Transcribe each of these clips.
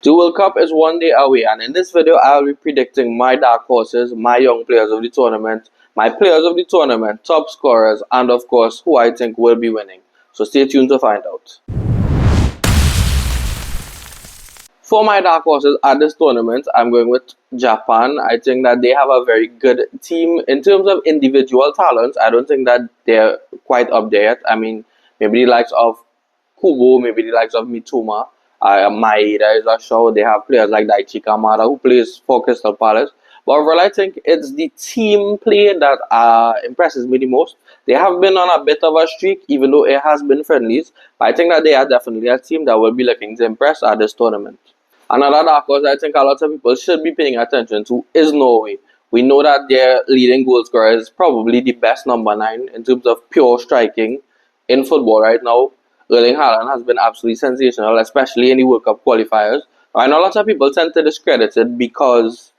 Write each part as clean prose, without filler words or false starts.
The World Cup is one day away, and in this video, I'll be predicting my dark horses, my young players of the tournament, my players of the tournament, top scorers, and of course, who I think will be winning. So stay tuned to find out. For my dark horses at this tournament, I'm going with Japan. I think that they have a very good team in terms of individual talents. I don't think that they're quite up there yet. I mean, maybe the likes of Kubo, maybe the likes of Mitoma, Maeda is a show. They have players like Daichi Kamada who plays for Crystal Palace. But overall, I think it's the team play that impresses me the most. They have been on a bit of a streak, even though it has been friendlies. But I think that they are definitely a team that will be looking to impress at this tournament. Another dark horse I think a lot of people should be paying attention to is Norway. We know that their leading goal scorer is probably the best number 9 in terms of pure striking in football right now. Erling Haaland has been absolutely sensational, especially in the World Cup qualifiers. I know a lot of people tend to discredit it because,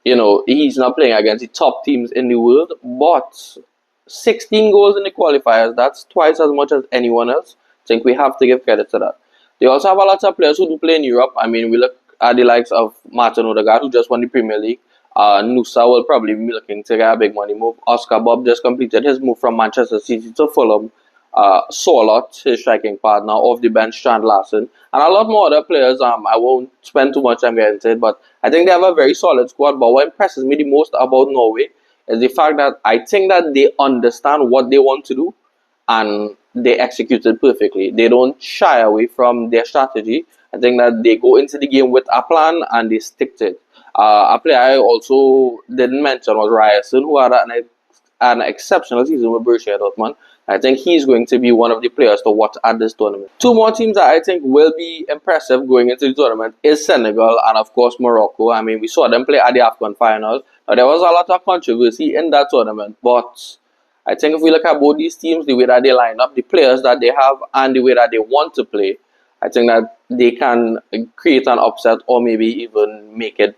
he's not playing against the top teams in the world, but 16 goals in the qualifiers, that's twice as much as anyone else. I think we have to give credit to that. They also have a lot of players who do play in Europe. I mean, we look at the likes of Martin Odegaard, who just won the Premier League. Nusa will probably be looking to get a big money move. Oscar Bob just completed his move from Manchester City to Fulham. Sorloth, his striking partner, off the bench, Strand Larsen, and a lot more other players. I won't spend too much time getting into it, but I think they have a very solid squad. But what impresses me the most about Norway is the fact that I think that they understand what they want to do and they execute it perfectly. They don't shy away from their strategy. I think that they go into the game with a plan and they stick to it. A player I also didn't mention was Ryerson, who had an exceptional season with Borussia Dortmund. I think he's going to be one of the players to watch at this tournament. Two more teams that I think will be impressive going into the tournament is Senegal and of course Morocco. I mean, we saw them play at the AFCON final. Now, there was a lot of controversy in that tournament, but I think if we look at both these teams, the way that they line up, the players that they have, and the way that they want to play, I think that they can create an upset or maybe even make it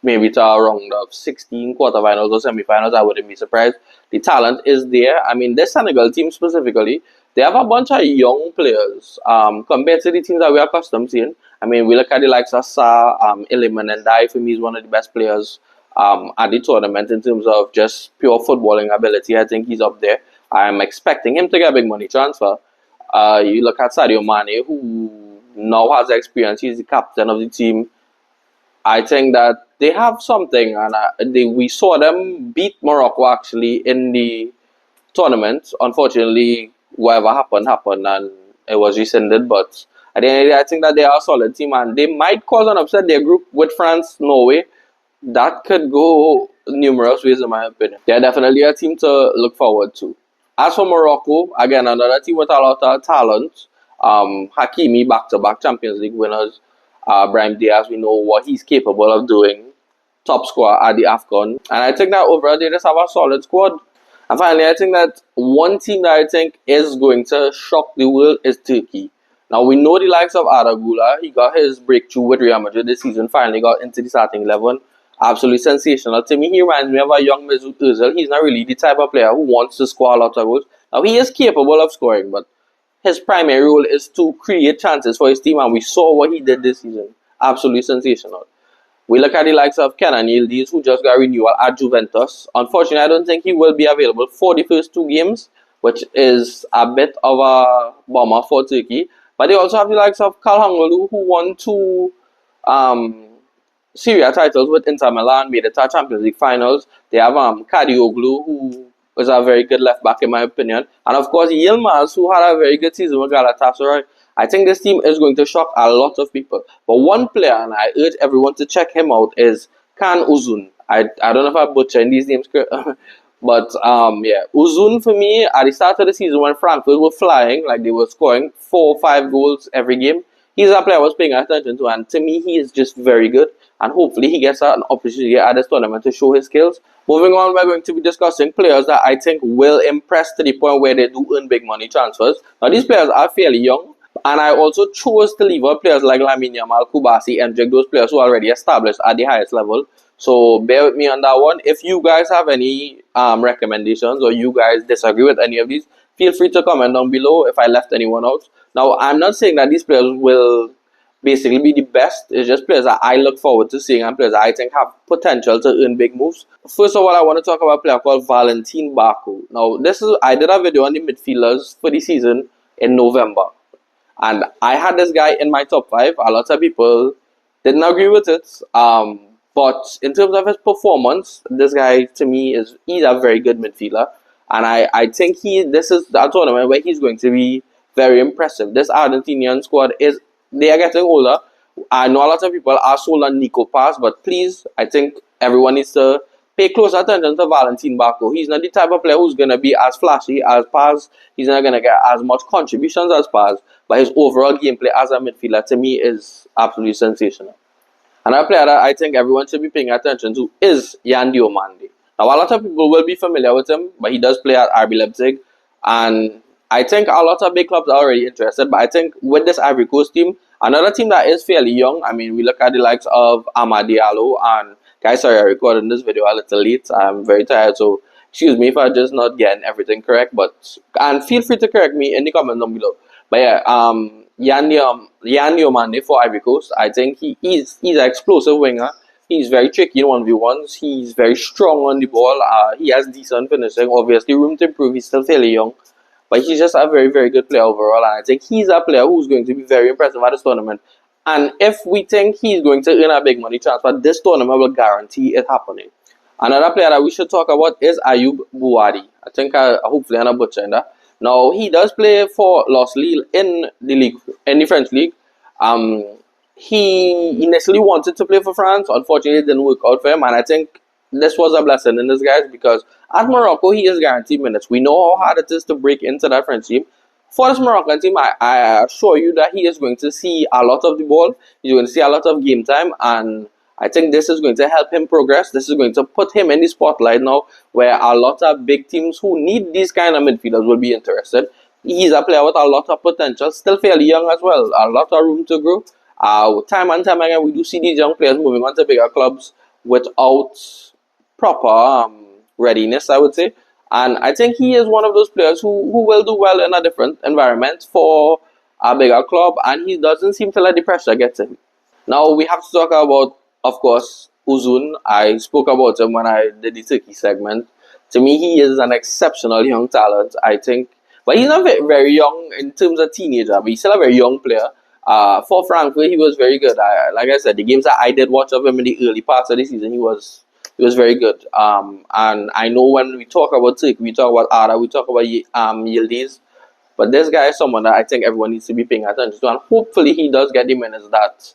maybe to a round of 16 quarterfinals or semifinals. I wouldn't be surprised. The talent is there. I mean, this Senegal team specifically, they have a bunch of young players compared to the teams that we are accustomed to. I mean, we look at the likes of Sa, Iliman and Dai, for me, is one of the best players at the tournament in terms of just pure footballing ability. I think he's up there. I'm expecting him to get a big money transfer. You look at Sadio Mane, who now has experience. He's the captain of the team. I think that they have something, and we saw them beat Morocco actually in the tournament. Unfortunately, whatever happened, and it was rescinded. But at the end of the day, I think that they are a solid team, and they might cause an upset. Their group with France, Norway, that could go numerous ways, in my opinion. They're definitely a team to look forward to. As for Morocco, again, another team with a lot of talent. Hakimi, back-to-back Champions League winners. Brahim Diaz, we know what he's capable of doing. Top scorer at the AFCON. And I think that overall they just have a solid squad. And finally, I think that one team that I think is going to shock the world is Turkey. Now, we know the likes of Arda Güler. He got his breakthrough with Real Madrid this season, finally got into the starting 11. Absolutely sensational. To me, he reminds me of a young Mesut Ozil. He's not really the type of player who wants to score a lot of goals. Now, he is capable of scoring, but his primary role is to create chances for his team, and we saw what he did this season. Absolutely sensational. We look at the likes of Kenan Yildiz, who just got renewal at Juventus. Unfortunately, I don't think he will be available for the first 2 games, which is a bit of a bummer for Turkey. But they also have the likes of Calhanoglu, who won 2 Serie A titles with Inter Milan, made it to Champions League finals. They have Kadioglu, who was a very good left back in my opinion. And of course, Yilmaz, who had a very good season with Galatasaray. I think this team is going to shock a lot of people. But one player, and I urge everyone to check him out, is Can Uzun. I don't know if I butchered these names, but yeah, Uzun for me, at the start of the season when Frankfurt were flying, like they were scoring 4 or 5 goals every game, he's a player I was paying attention to, and to me, he is just very good. And hopefully, he gets an opportunity at this tournament to show his skills. Moving on, we're going to be discussing players that I think will impress to the point where they do earn big money transfers. Now, these players are fairly young, and I also chose to leave out players like Lamine Yamal, Kubasi, and those players who are already established at the highest level. So bear with me on that one. If you guys have any recommendations or you guys disagree with any of these, feel free to comment down below if I left anyone out. Now, I'm not saying that these players will basically be the best. It's just players that I look forward to seeing and players that I think have potential to earn big moves. First of all, I want to talk about a player called Valentin Baku. Now, I did a video on the midfielders for the season in November. And I had this guy in my top five. A lot of people didn't agree with it. But in terms of his performance, this guy to me he's a very good midfielder. And I think this is a tournament where he's going to be very impressive. This Argentinian squad they are getting older. I know a lot of people are sold on Nico Paz, but please, I think everyone needs to pay close attention to Valentin Baku. He's not the type of player who's going to be as flashy as Paz. He's not going to get as much contributions as Paz, but his overall gameplay as a midfielder to me is absolutely sensational. Another player that I think everyone should be paying attention to is Yan Diomande. Now, a lot of people will be familiar with him, but he does play at RB Leipzig, and I think a lot of big clubs are already interested. But I think with this Ivory Coast team, another team that is fairly young, I mean, we look at the likes of Amad Diallo, and guys, sorry, I recorded this video a little late. I'm very tired, so excuse me if I'm just not getting everything correct, and feel free to correct me in the comments down below. But yeah, Yan Diomande for Ivory Coast, I think he's an explosive winger. He's very tricky in 1v1s. He's very strong on the ball. He has decent finishing. Obviously, room to improve. He's still fairly young. But he's just a very, very good player overall. And I think he's a player who's going to be very impressive at this tournament. And if we think he's going to earn a big money transfer, this tournament will guarantee it happening. Another player that we should talk about is Ayoub Bouhaddi. I think hopefully I'm not butchering that. Now, he does play for Los Lille in the French league. He initially wanted to play for France. Unfortunately, it didn't work out for him. And I think this was a blessing in disguise because at Morocco, he is guaranteed minutes. We know how hard it is to break into that French team. For this Moroccan team, I assure you that he is going to see a lot of the ball. He's going to see a lot of game time. And I think this is going to help him progress. This is going to put him in the spotlight now where a lot of big teams who need these kind of midfielders will be interested. He's a player with a lot of potential, still fairly young as well, a lot of room to grow. Time and time again, we do see these young players moving on to bigger clubs without proper readiness, I would say. And I think he is one of those players who will do well in a different environment for a bigger club, and he doesn't seem to let the pressure get to him. Now, we have to talk about, of course, Uzun. I spoke about him when I did the Turkey segment. To me, he is an exceptional young talent, I think. But he's not very young in terms of teenager, but he's still a very young player. For Frankfurt, he was very good. Like I said, the games that I did watch of him in the early parts of the season, he was very good. And I know when we talk about Turkey, we talk about Arda, we talk about Yildiz. But this guy is someone that I think everyone needs to be paying attention to. And hopefully he does get the minutes that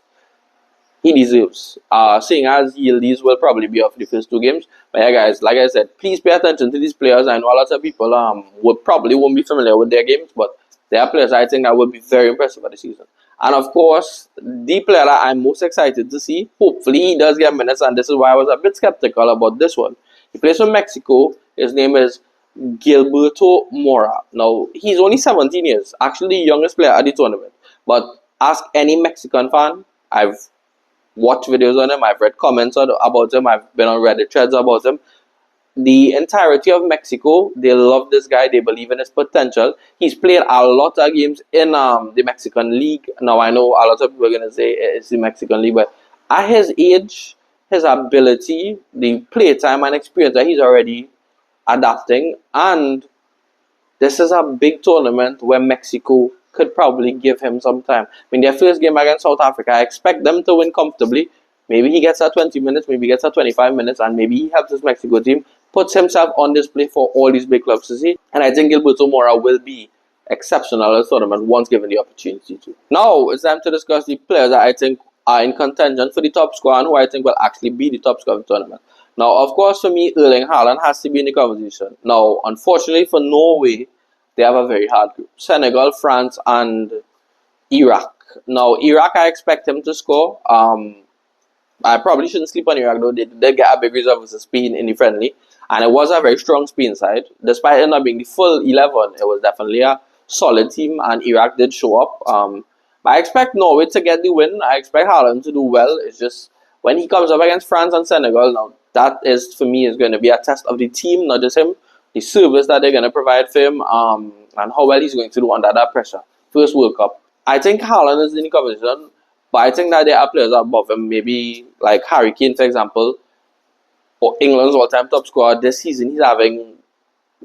he deserves. Seeing as Yildiz will probably be off the first two games. But yeah, guys, like I said, please pay attention to these players. I know a lot of people won't be familiar with their games, but they are players I think that will be very impressive for the season. And of course, the player that I'm most excited to see, hopefully he does get minutes, and this is why I was a bit skeptical about this one. He plays for Mexico. His name is Gilberto Mora. Now, he's only 17 years, actually the youngest player at the tournament. But ask any Mexican fan, I've watched videos on him, I've read comments about him, I've been on Reddit threads about him. The entirety of Mexico, they love this guy. They believe in his potential. He's played a lot of games in the Mexican League. Now, I know a lot of people are going to say it's the Mexican League, but at his age, his ability, the playtime and experience that he's already adapting, and this is a big tournament where Mexico could probably give him some time. I mean, their first game against South Africa, I expect them to win comfortably. Maybe he gets 20 minutes, maybe he gets 25 minutes, and maybe he helps his Mexico team, puts himself on display for all these big clubs to see. And I think Gilberto Mora will be exceptional in this tournament once given the opportunity to. Now, it's time to discuss the players that I think are in contention for the top score and who I think will actually be the top scorer of the tournament. Now, of course, for me, Erling Haaland has to be in the conversation. Now, unfortunately for Norway, they have a very hard group. Senegal, France, and Iraq. Now, Iraq, I expect him to score. I probably shouldn't sleep on Iraq, though. They did get a big result versus Spain in the friendly. And it was a very strong Spain side. Despite it not being the full 11, it was definitely a solid team, and Iraq did show up. But I expect Norway to get the win. I expect Haaland to do well. It's just when he comes up against France and Senegal, now that is, for me, is going to be a test of the team, not just him. The service that they're going to provide for him, and how well he's going to do under that pressure. First World Cup. I think Haaland is in the conversation But I think that there are players above him, maybe like Harry Kane, for example, or England's all-time top scorer this season. He's having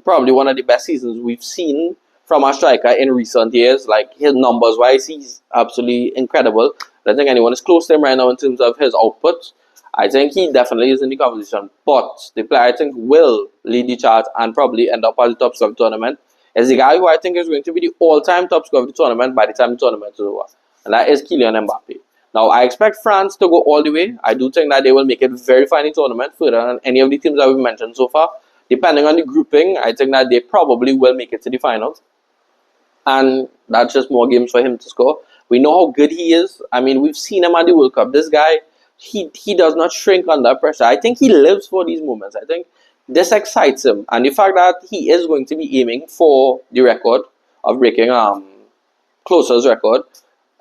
probably one of the best seasons we've seen from a striker in recent years. Like his numbers wise, he's absolutely incredible. I don't think anyone is close to him right now in terms of his output. I think he definitely is in the conversation. But the player I think will lead the chart and probably end up as the top scorer of the tournament is the guy who I think is going to be the all-time top scorer of the tournament by the time the tournament is over. And that is Kylian Mbappe. Now, I expect France to go all the way. I do think that they will make it very far in the tournament, further than any of the teams that we've mentioned so far. Depending on the grouping, I think that they probably will make it to the finals. And that's just more games for him to score. We know how good he is. I mean, we've seen him at the World Cup. This guy, he does not shrink under pressure. I think he lives for these moments. I think this excites him. And the fact that he is going to be aiming for the record of breaking Closer's record,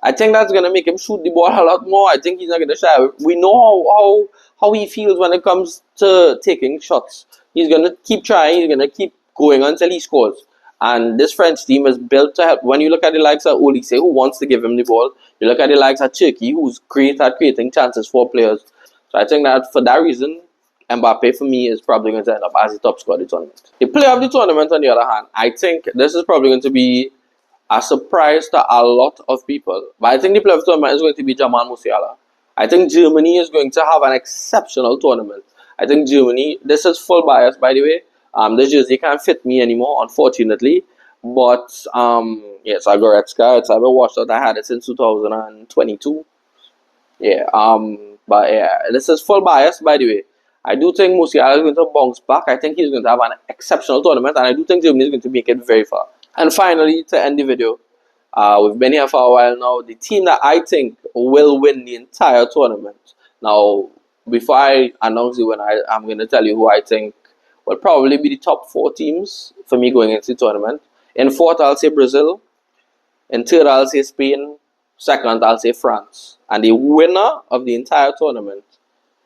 I think that's going to make him shoot the ball a lot more. I think he's not going to shy. We know how he feels when it comes to taking shots. He's going to keep trying. He's going to keep going until he scores. And this French team is built to help. When you look at the likes of Olise, who wants to give him the ball, you look at the likes of Turkey, who's great at creating chances for players. So I think that for that reason, Mbappe for me is probably going to end up as the top scorer of the tournament. The player of the tournament, on the other hand, I think this is probably going to be a surprise to a lot of people. But I think the player of the tournament is going to be Jamal Musiala. I think Germany is going to have an exceptional tournament. I think Germany, this is full bias by the way. This jersey can't fit me anymore, unfortunately. But yes, I Goretzka. It's a bit washed out. I had it since 2022. Yeah. But yeah, this is full bias by the way. I do think Musiala is going to bounce back. I think he's going to have an exceptional tournament, and I do think Germany is going to make it very far. And finally, to end the video, we've been here for a while now. The team that I think will win the entire tournament. Now, before I announce the winner, I'm going to tell you who I think will probably be the top 4 teams for me going into the tournament. In fourth, I'll say Brazil. In third, I'll say Spain. Second, I'll say France. And the winner of the entire tournament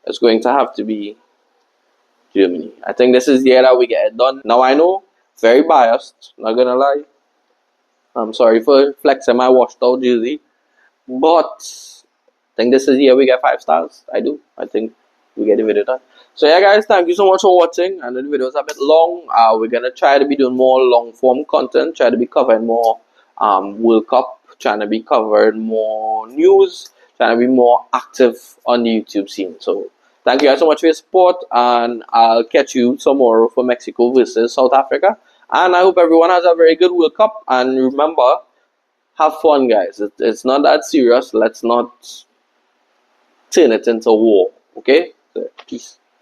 is going to have to be Germany. I think this is the year that we get it done. Now, I know, very biased, not going to lie. I'm sorry for flexing my washed out jersey. But I think this is the year we get 5 stars. I do. I think we get the video done. So yeah guys, thank you so much for watching. I know the video is a bit long. We're gonna try to be doing more long form content, try to be covering more World Cup, trying to be covering more news, trying to be more active on the YouTube scene. So thank you guys so much for your support, and I'll catch you tomorrow for Mexico versus South Africa. And I hope everyone has a very good World Cup, and remember, have fun guys. It's not that serious. Let's not turn it into war. Okay? So, peace.